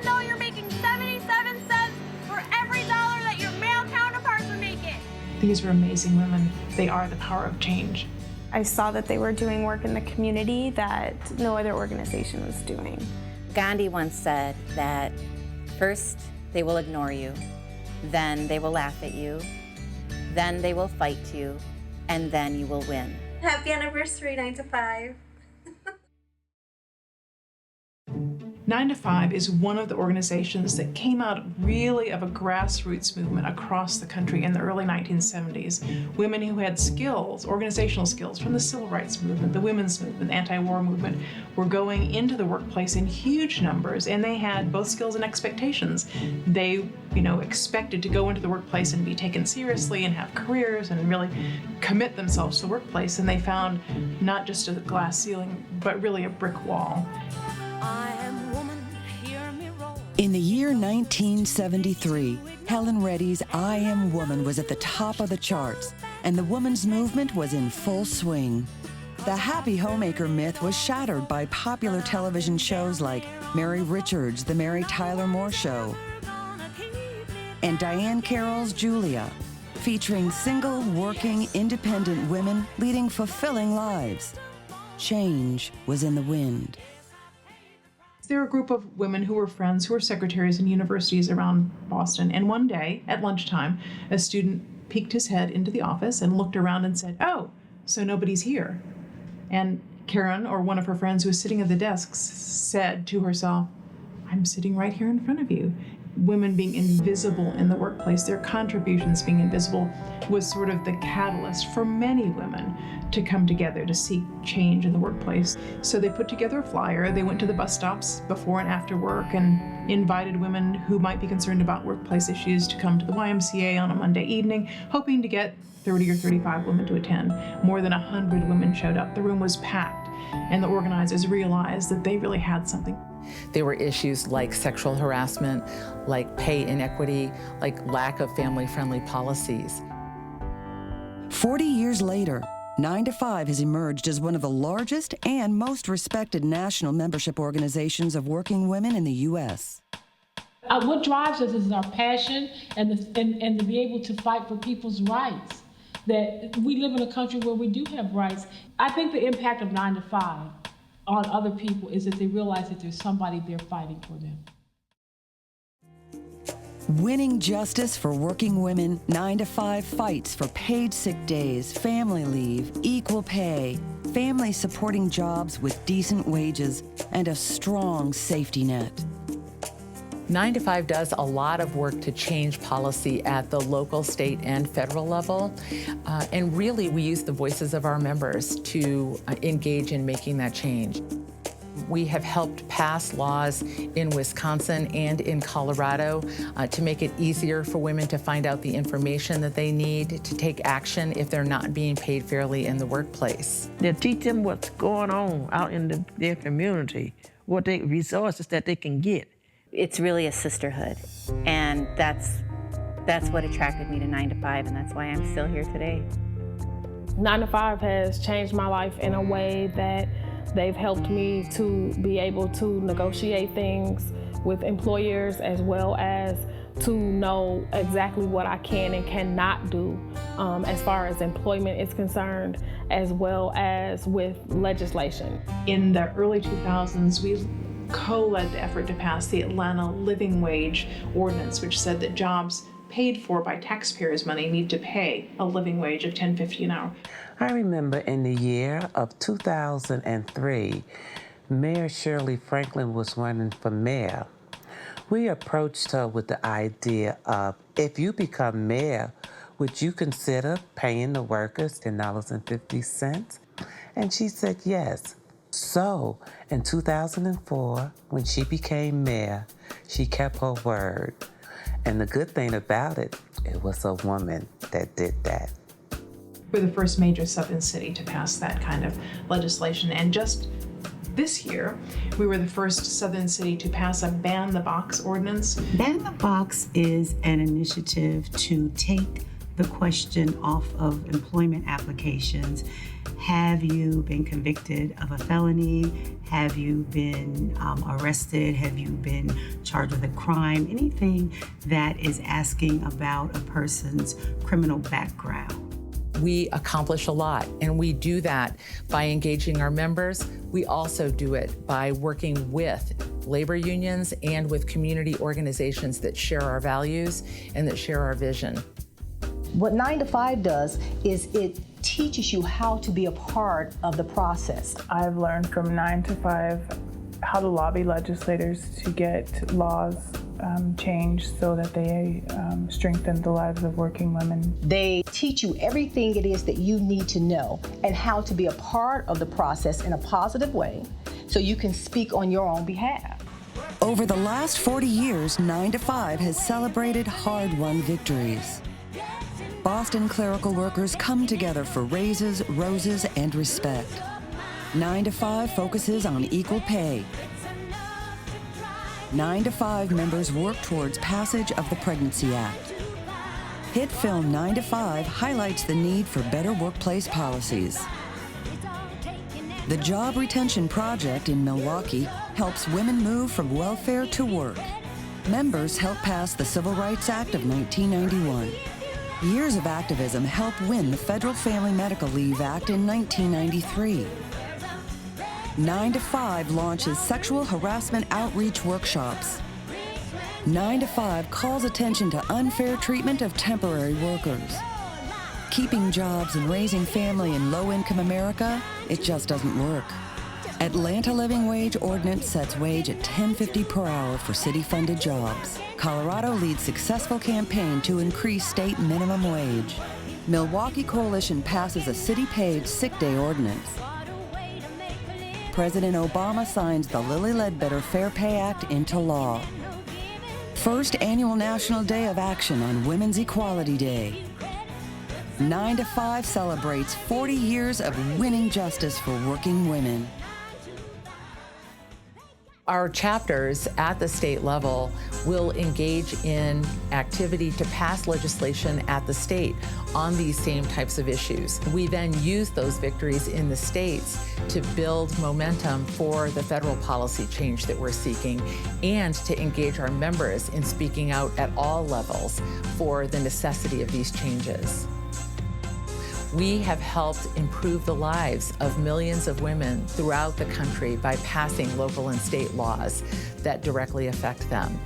even though you're making 77 cents for every dollar that your male counterparts are making. These were amazing women. They are the power of change. I saw that they were doing work in the community that no other organization was doing. Gandhi once said that first they will ignore you, then they will laugh at you, then they will fight you, and then you will win. Happy anniversary, 9 to 5. 9 to 5 is one of the organizations that came out really of a grassroots movement across the country in the early 1970s. Women who had skills, organizational skills from the civil rights movement, the women's movement, the anti-war movement, were going into the workplace in huge numbers, and they had both skills and expectations. They, expected to go into the workplace and be taken seriously and have careers and really commit themselves to the workplace, and they found not just a glass ceiling, but really a brick wall. In the year 1973, Helen Reddy's I Am Woman was at the top of the charts, and the women's movement was in full swing. The happy homemaker myth was shattered by popular television shows like Mary Richards' The Mary Tyler Moore Show, and Diane Carroll's Julia, featuring single, working, independent women leading fulfilling lives. Change was in the wind. There were a group of women who were friends, who were secretaries in universities around Boston, and one day at lunchtime, a student peeked his head into the office and looked around and said, "Oh, so nobody's here." And Karen, or one of her friends who was sitting at the desk, said to herself, "I'm sitting right here in front of you." Women being invisible in the workplace, their contributions being invisible, was sort of the catalyst for many women to come together to seek change in the workplace. So they put together a flyer. They went to the bus stops before and after work and invited women who might be concerned about workplace issues to come to the YMCA on a Monday evening, hoping to get 30 or 35 women to attend. More than 100 women showed up. The room was packed, and the organizers realized that they really had something. There were issues like sexual harassment, like pay inequity, like lack of family-friendly policies. 40 years later, 9 to 5 has emerged as one of the largest and most respected national membership organizations of working women in the U.S. What drives us is our passion and to be able to fight for people's rights. That we live in a country where we do have rights. I think the impact of 9 to 5 on other people is that they realize that there's somebody there fighting for them. Winning justice for working women, 9 to 5 fights for paid sick days, family leave, equal pay, family supporting jobs with decent wages, and a strong safety net. 9 to 5 does a lot of work to change policy at the local, state, and federal level. And really, we use the voices of our members to engage in making that change. We have helped pass laws in Wisconsin and in Colorado to make it easier for women to find out the information that they need to take action if they're not being paid fairly in the workplace. They teach them what's going on out in their community, what resources that they can get. It's really a sisterhood, and that's what attracted me to 9 to 5, and that's why I'm still here today. 9 to 5 has changed my life in a way that they've helped me to be able to negotiate things with employers, as well as to know exactly what I can and cannot do as far as employment is concerned, as well as with legislation. In the early 2000s, we co-led the effort to pass the Atlanta Living Wage Ordinance, which said that jobs paid for by taxpayers' money need to pay a living wage of $10.50 an hour. I remember in the year of 2003, Mayor Shirley Franklin was running for mayor. We approached her with the idea of, if you become mayor, would you consider paying the workers $10.50? And she said yes. So, in 2004, when she became mayor, she kept her word. And the good thing about it, it was a woman that did that. We're the first major southern city to pass that kind of legislation. And just this year, we were the first southern city to pass a Ban the Box ordinance. Ban the Box is an initiative to take the question off of employment applications. Have you been convicted of a felony? Have you been arrested? Have you been charged with a crime? Anything that is asking about a person's criminal background. We accomplish a lot, and we do that by engaging our members. We also do it by working with labor unions and with community organizations that share our values and that share our vision. What 9 to 5 does is it teaches you how to be a part of the process. I've learned from 9 to 5 how to lobby legislators to get laws changed so that they strengthen the lives of working women. They teach you everything it is that you need to know and how to be a part of the process in a positive way so you can speak on your own behalf. Over the last 40 years, 9 to 5 has celebrated hard-won victories. Boston clerical workers come together for raises, roses, and respect. 9 to 5 focuses on equal pay. 9 to 5 members work towards passage of the Pregnancy Act. Hit film 9 to 5 highlights the need for better workplace policies. The Job Retention Project in Milwaukee helps women move from welfare to work. Members helped pass the Civil Rights Act of 1991. Years of activism helped win the Federal Family Medical Leave Act in 1993. 9 to 5 launches sexual harassment outreach workshops. 9 to 5 calls attention to unfair treatment of temporary workers. Keeping jobs and raising family in low-income America, it just doesn't work. Atlanta Living Wage Ordinance sets wage at $10.50 per hour for city-funded jobs. Colorado leads successful campaign to increase state minimum wage. Milwaukee Coalition passes a city-paid sick day ordinance. President Obama signs the Lilly Ledbetter Fair Pay Act into law. First annual National Day of Action on Women's Equality Day. 9 to 5 celebrates 40 years of winning justice for working women. Our chapters at the state level will engage in activity to pass legislation at the state on these same types of issues. We then use those victories in the states to build momentum for the federal policy change that we're seeking and to engage our members in speaking out at all levels for the necessity of these changes. We have helped improve the lives of millions of women throughout the country by passing local and state laws that directly affect them.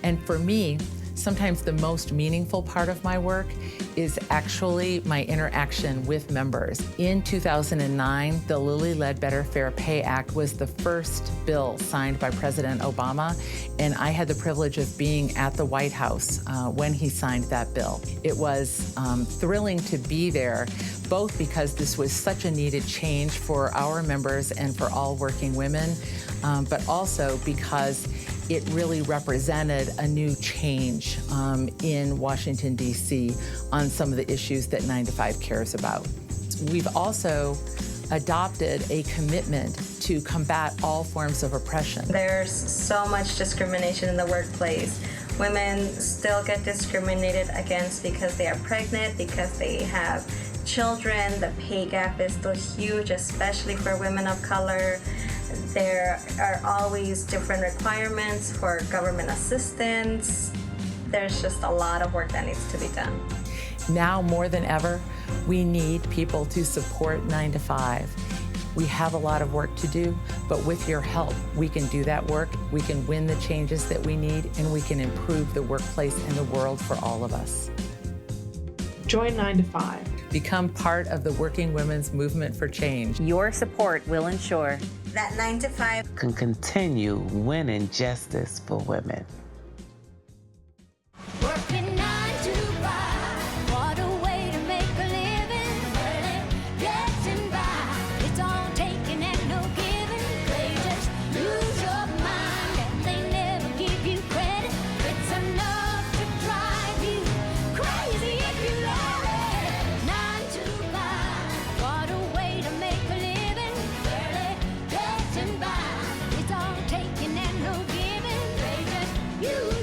And for me, sometimes the most meaningful part of my work is actually my interaction with members. In 2009, the Lilly Ledbetter Fair Pay Act was the first bill signed by President Obama, and I had the privilege of being at the White House when he signed that bill. It was thrilling to be there, both because this was such a needed change for our members and for all working women, but also because it really represented a new change in Washington, D.C. on some of the issues that 9 to 5 cares about. We've also adopted a commitment to combat all forms of oppression. There's so much discrimination in the workplace. Women still get discriminated against because they are pregnant, because they have children. The pay gap is still huge, especially for women of color. There are always different requirements for government assistance. There's just a lot of work that needs to be done. Now more than ever, we need people to support 9 to 5. We have a lot of work to do, but with your help, we can do that work, we can win the changes that we need, and we can improve the workplace and the world for all of us. Join 9 to 5. Become part of the working women's movement for change. Your support will ensure that 9 to 5 can continue winning justice for women. Working 9 to 5, what a way to make a living. Getting by, it's all taking and no giving. They just lose your mind and they never give you credit. It's enough to drive you crazy if you let it. 9 to 5, what a way to make a living. Getting by, it's all taking and no giving. They just use